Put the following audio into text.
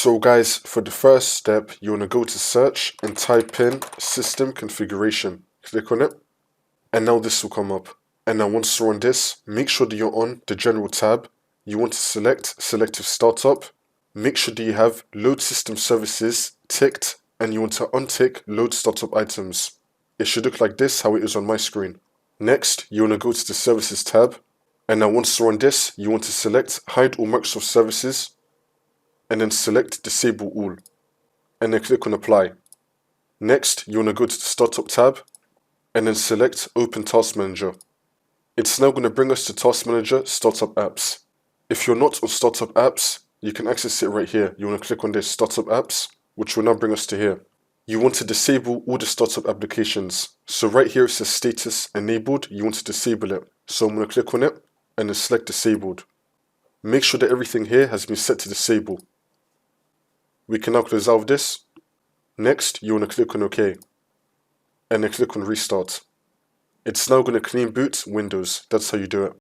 So guys, for the first step, you want to go to search and type in system configuration. Click on it, and now this will come up. And now once you're on this, make sure that you're on the general tab. You want to select selective startup. Make sure that you have load system services ticked, and you want to untick load startup items. It should look like this, how it is on my screen. Next, you want to go to the services tab. And now once you're on this, you want to select hide all Microsoft services, and then select disable all, and then click on apply. Next, you want to go to the startup tab, and then select open task manager. It's now going to bring us to task manager startup apps. If you're not on startup apps, you can access it right here. You want to click on this startup apps, which will now bring us to here. You want to disable all the startup applications. So right here it says status enabled. You want to disable it. So I'm going to click on it and then select disabled. Make sure that everything here has been set to disable. We can now close out of this. Next, you want to click on OK, and then click on restart. It's now going to clean boot Windows. That's how you do it.